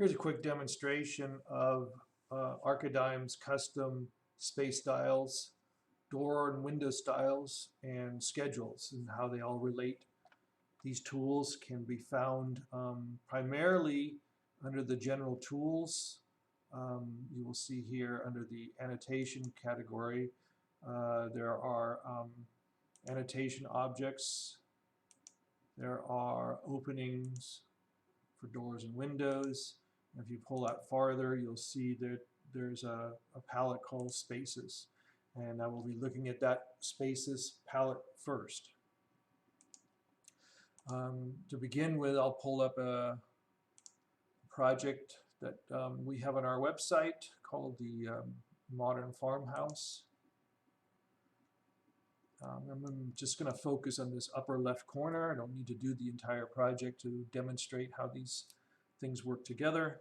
Here's a quick demonstration of ARCHIdigm's custom space styles, door and window styles, and schedules, and how they all relate. These tools can be found primarily under the general tools. You will see here under the annotation category, there are annotation objects, there are openings for doors and windows. If you pull out farther, you'll see that there's a palette called Spaces, and I will be looking at that Spaces palette first. To begin with, I'll pull up a project that we have on our website called the Modern Farmhouse. I'm just going to focus on this upper left corner. I don't need to do the entire project to demonstrate how these things work together.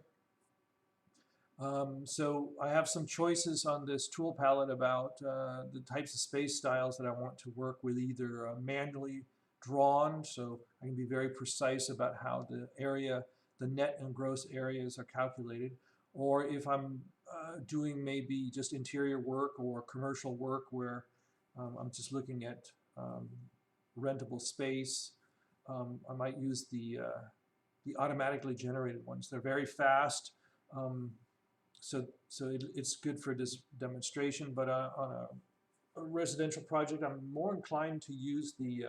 So I have some choices on this tool palette about the types of space styles that I want to work with, either manually drawn, so I can be very precise about how the area, the net and gross areas are calculated, or if I'm doing maybe just interior work or commercial work where I'm just looking at rentable space, I might use the automatically generated ones. They're very fast, so it's good for this demonstration. But on a residential project, I'm more inclined to use the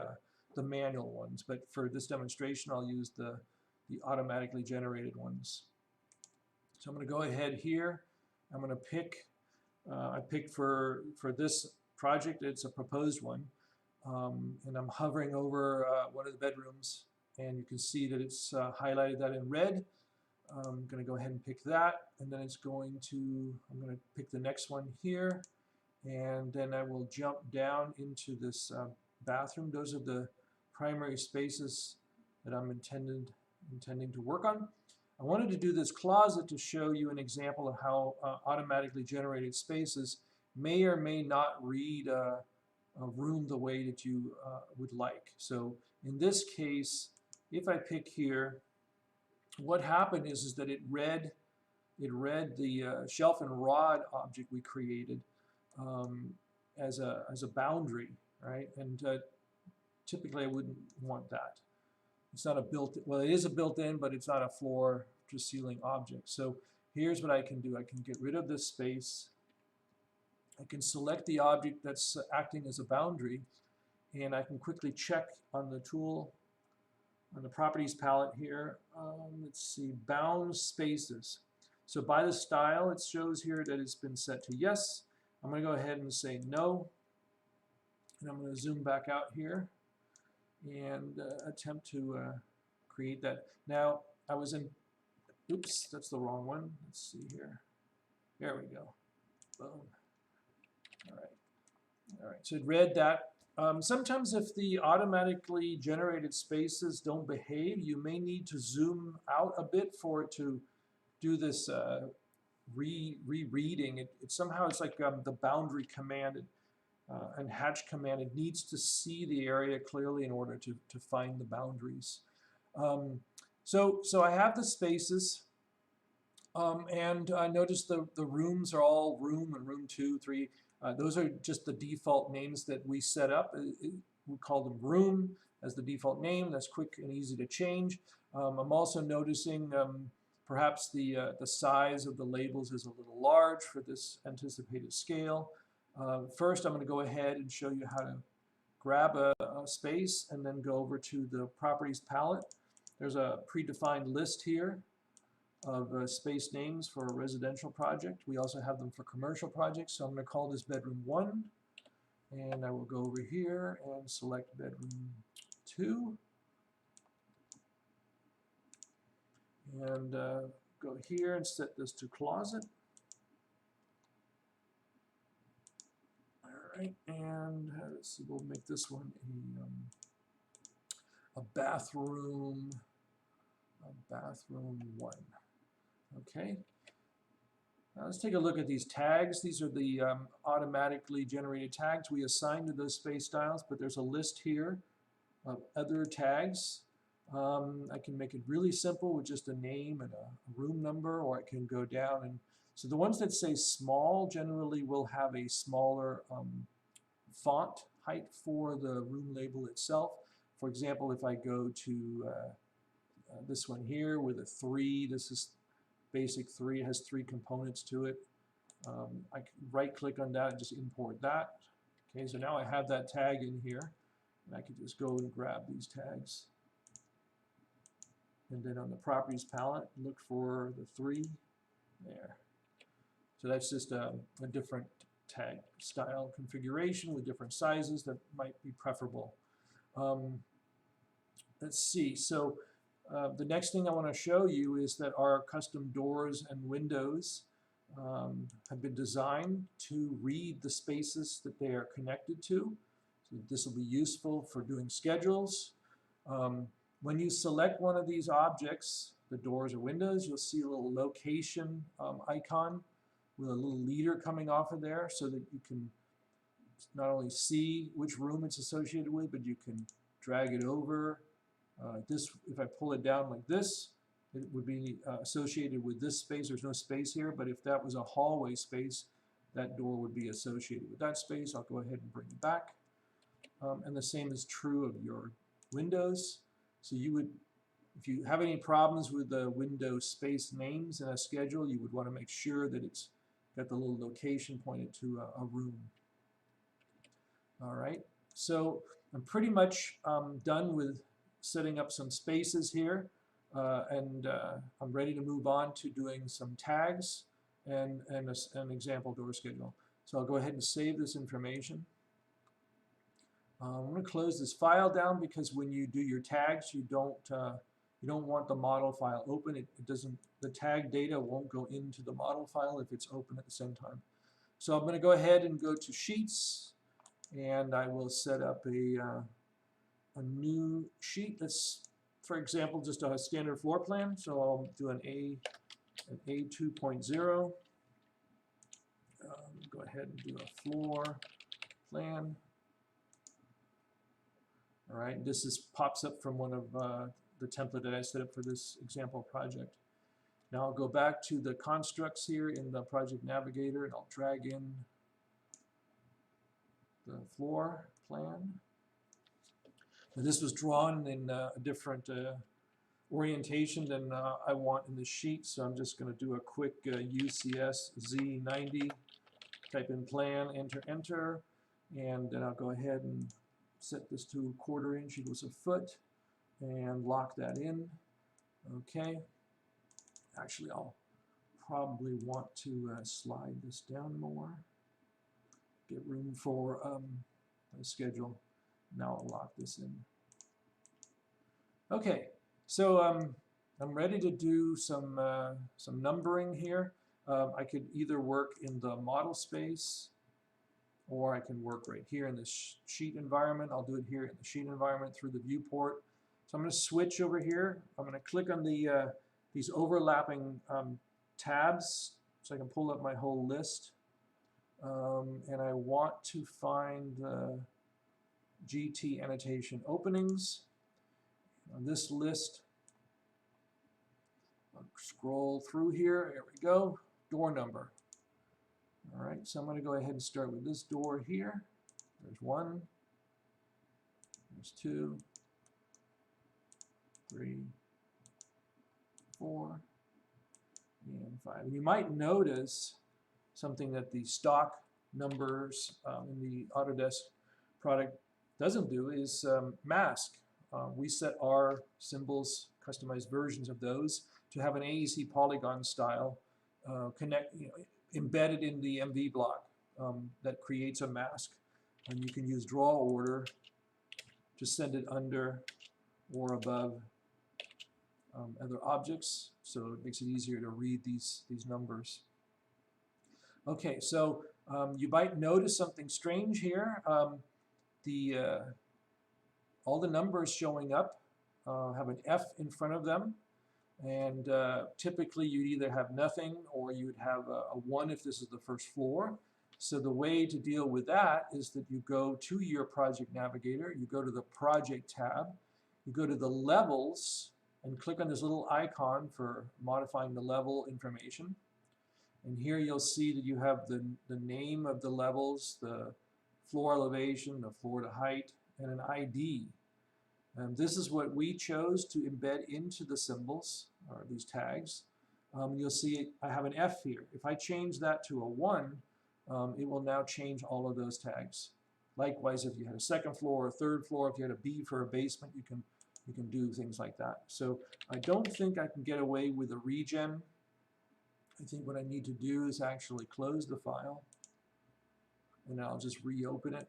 manual ones. But for this demonstration, I'll use the automatically generated ones. So I'm going to go ahead here. I'm going to pick. I picked for this project, it's a proposed one, and I'm hovering over one of the bedrooms, and you can see that it's highlighted that in red. I'm going to go ahead and pick that, and then I'm going to pick the next one here, and then I will jump down into this bathroom. Those are the primary spaces that I'm intending to work on. I wanted to do this closet to show you an example of how automatically generated spaces may or may not read a room the way that you would like. So in this case, if I pick here, what happened is that it read the shelf and rod object we created as a boundary, right? And typically I wouldn't want that. It's not a built-in, well, it is a built-in, but it's not a floor to ceiling object. So here's what I can do. I can get rid of this space. I can select the object that's acting as a boundary, and I can quickly check on the tool, on the properties palette here. Let's see, bound spaces. So by the style, it shows here that it's been set to yes. I'm going to go ahead and say no, and I'm going to zoom back out here and attempt to create that. Now, I was in, oops, that's the wrong one. Let's see here. There we go. Boom. All right, so it read that. Sometimes if the automatically generated spaces don't behave, you may need to zoom out a bit for it to do this rereading. It's like the boundary command and hatch command. It needs to see the area clearly in order to find the boundaries. So I have the spaces. And I noticed the rooms are all room and room 2, 3. Those are just the default names that we set up. We call them room as the default name. That's quick and easy to change. I'm also noticing perhaps the size of the labels is a little large for this anticipated scale. First, I'm going to go ahead and show you how to grab a space and then go over to the properties palette. There's a predefined list here of space names for a residential project. We also have them for commercial projects. So I'm going to call this bedroom 1, and I will go over here and select bedroom 2, and go here and set this to closet. All right, and let's see, we'll make this one a bathroom 1. Okay, now let's take a look at these tags. These are the automatically generated tags we assigned to those space styles, but there's a list here of other tags. I can make it really simple with just a name and a room number, or I can go down and, so the ones that say small generally will have a smaller font height for the room label itself. For example, if I go to this one here with a 3, this is basic 3, it has 3 components to it. I can right click on that and just import that. Okay, so now I have that tag in here, and I can just go and grab these tags. And then on the properties palette, look for the 3 there. So that's just a different tag style configuration with different sizes that might be preferable. Let's see. So the next thing I want to show you is that our custom doors and windows have been designed to read the spaces that they are connected to. So this will be useful for doing schedules. When you select one of these objects, the doors or windows, you'll see a little location icon with a little leader coming off of there, so that you can not only see which room it's associated with, but you can drag it over. If I pull it down like this, it would be associated with this space. There's no space here, but if that was a hallway space, that door would be associated with that space. I'll go ahead and bring it back. And the same is true of your windows. So you would, if you have any problems with the window space names in a schedule, you would want to make sure that it's got the little location pointed to a room. All right, so I'm pretty much done with setting up some spaces here, and I'm ready to move on to doing some tags and an example door schedule. So I'll go ahead and save this information. I'm going to close this file down because when you do your tags, you don't want the model file open. It doesn't. The tag data won't go into the model file if it's open at the same time. So I'm going to go ahead and go to Sheets, and I will set up a new sheet. That's, for example, just a standard floor plan. So I'll do an A2.0. Go ahead and do a floor plan. All right, this pops up from one of the template that I set up for this example project. Now I'll go back to the constructs here in the project navigator, and I'll drag in the floor plan. And this was drawn in a different orientation than I want in the sheet, so I'm just going to do a quick UCS Z90, type in plan, enter, enter, and then I'll go ahead and set this to 1/4 inch equals a foot and lock that in. Okay. Actually, I'll probably want to slide this down more. Get room for a schedule. Now I'll lock this in. Okay, so I'm ready to do some numbering here. I could either work in the model space, or I can work right here in this sheet environment. I'll do it here in the sheet environment through the viewport. So I'm going to switch over here. I'm going to click on these overlapping tabs so I can pull up my whole list. And I want to find the GT annotation openings. On this list, I'll scroll through here. There we go. Door number. All right, so I'm going to go ahead and start with this door here. There's 1, there's 2, 3, 4, and 5. And you might notice something that the stock numbers in the Autodesk product doesn't do is mask. We set our symbols, customized versions of those, to have an AEC polygon style embedded in the MV block that creates a mask. And you can use draw order to send it under or above other objects, so it makes it easier to read these numbers. Okay, so you might notice something strange here. All the numbers showing up have an F in front of them, and typically you'd either have nothing or you'd have a 1 if this is the first floor. So the way to deal with that is that you go to your project navigator, you go to the project tab, you go to the levels and click on this little icon for modifying the level information. And here you'll see that you have the name of the levels, the floor elevation, the floor to height, and an ID. And this is what we chose to embed into the symbols, or these tags. You'll see I have an F here. If I change that to a 1, it will now change all of those tags. Likewise, if you had a second floor or a third floor, if you had a B for a basement, you can do things like that. So I don't think I can get away with a regen. I think what I need to do is actually close the file, and I'll just reopen it.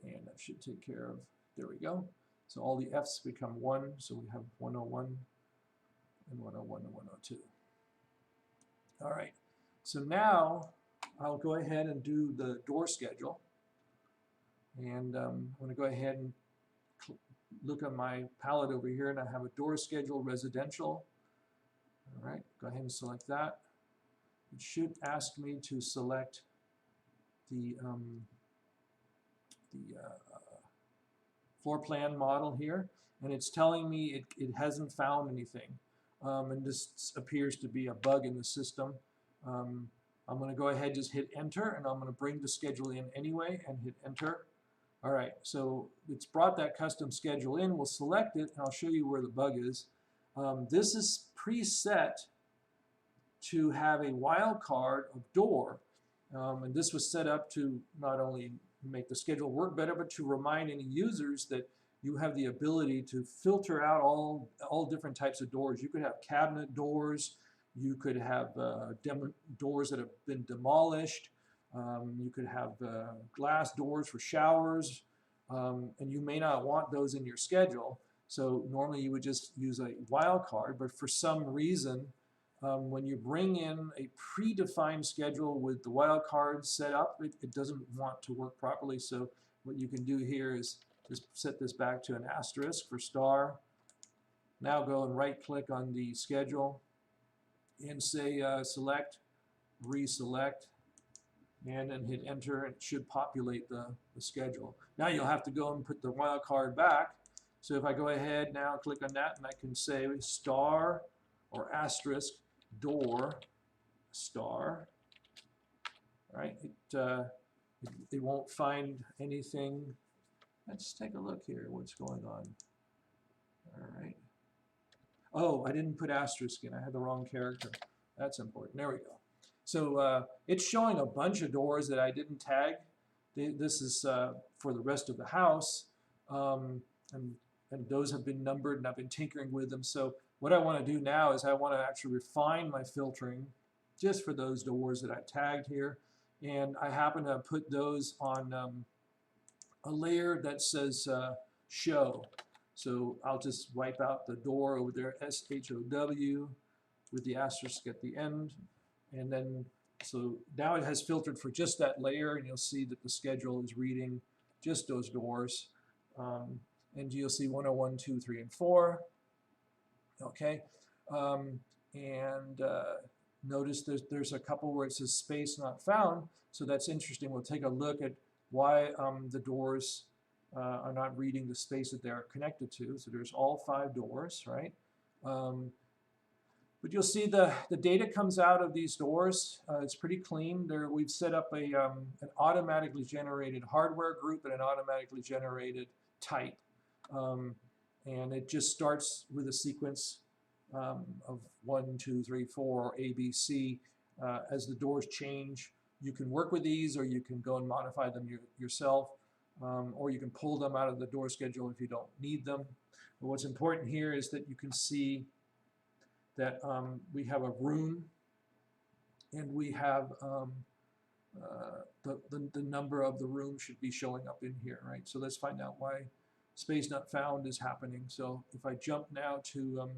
And that should take care of, there we go. So all the F's become 1, so we have 101 and 101 and 102. All right, so now I'll go ahead and do the door schedule. And I'm going to go ahead and look at my palette over here, and I have a door schedule residential. All right, go ahead and select that. It should ask me to select the floor plan model here, and it's telling me it hasn't found anything, and this appears to be a bug in the system. I'm going to go ahead and just hit enter, and I'm going to bring the schedule in anyway and hit enter. All right, so it's brought that custom schedule in. We'll select it, and I'll show you where the bug is. This is preset to have a wildcard of door, and this was set up to not only make the schedule work better, but to remind any users that you have the ability to filter out all different types of doors. You could have cabinet doors, you could have doors that have been demolished, you could have glass doors for showers, and you may not want those in your schedule. So normally you would just use a wildcard, but for some reason, when you bring in a predefined schedule with the wildcard set up, it doesn't want to work properly. So what you can do here is just set this back to an asterisk for star. Now go and right-click on the schedule and say select, reselect, and then hit enter, and it should populate the schedule. Now you'll have to go and put the wildcard back. So if I go ahead now, click on that, and I can say star or asterisk door star. All right, it won't find anything. Let's take a look here. What's going on? All right. Oh, I didn't put asterisk in. I had the wrong character. That's important. There we go. So it's showing a bunch of doors that I didn't tag. This is for the rest of the house, and those have been numbered, and I've been tinkering with them. So what I want to do now is I want to actually refine my filtering just for those doors that I tagged here, and I happen to put those on a layer that says show. So I'll just wipe out the door over there, SHOW, with the asterisk at the end. And then, so now it has filtered for just that layer, and you'll see that the schedule is reading just those doors. And you'll see 101, 2, 3, and 4. Okay. Notice there's a couple where it says space not found. So that's interesting. We'll take a look at why the doors are not reading the space that they're connected to. So there's all 5 doors, right? But you'll see the data comes out of these doors. It's pretty clean. We've set up an automatically generated hardware group and an automatically generated type. And it just starts with a sequence of 1, 2, 3, 4, or A, B, C. As the doors change, you can work with these, or you can go and modify them yourself, or you can pull them out of the door schedule if you don't need them. But what's important here is that you can see that we have a room, and we have the number of the room should be showing up in here, right? So let's find out why space not found is happening. So if I jump now to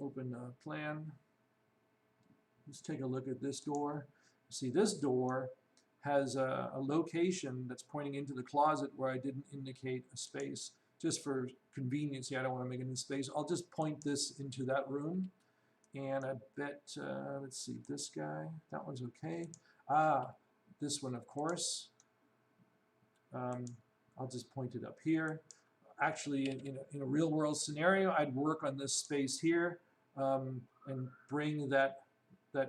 open a plan, let's take a look at this door. See, this door has a location that's pointing into the closet where I didn't indicate a space. Just for convenience, I don't want to make a new space. I'll just point this into that room. And I bet, let's see, this guy, that one's okay. This one, of course. I'll just point it up here. Actually, in a real world scenario, I'd work on this space here and bring that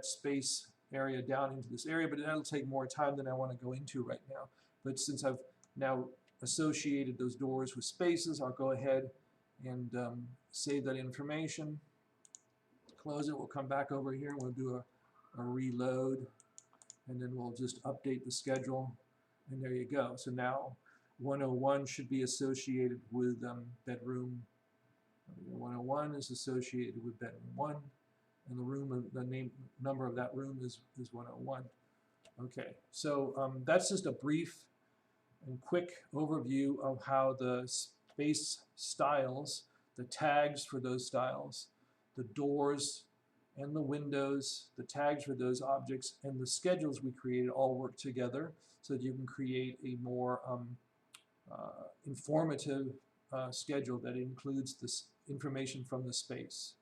space area down into this area, but that'll take more time than I want to go into right now. But since I've now associated those doors with spaces, I'll go ahead and save that information, close it. We'll come back over here and we'll do a reload, and then we'll just update the schedule, and there you go. So now 101 should be associated with bedroom. 101 is associated with bedroom 1, and the number of that room is 101. Okay, so that's just a brief and quick overview of how the space styles, the tags for those styles, the doors and the windows, the tags for those objects, and the schedules we created all work together so that you can create a more informative schedule that includes this information from the space.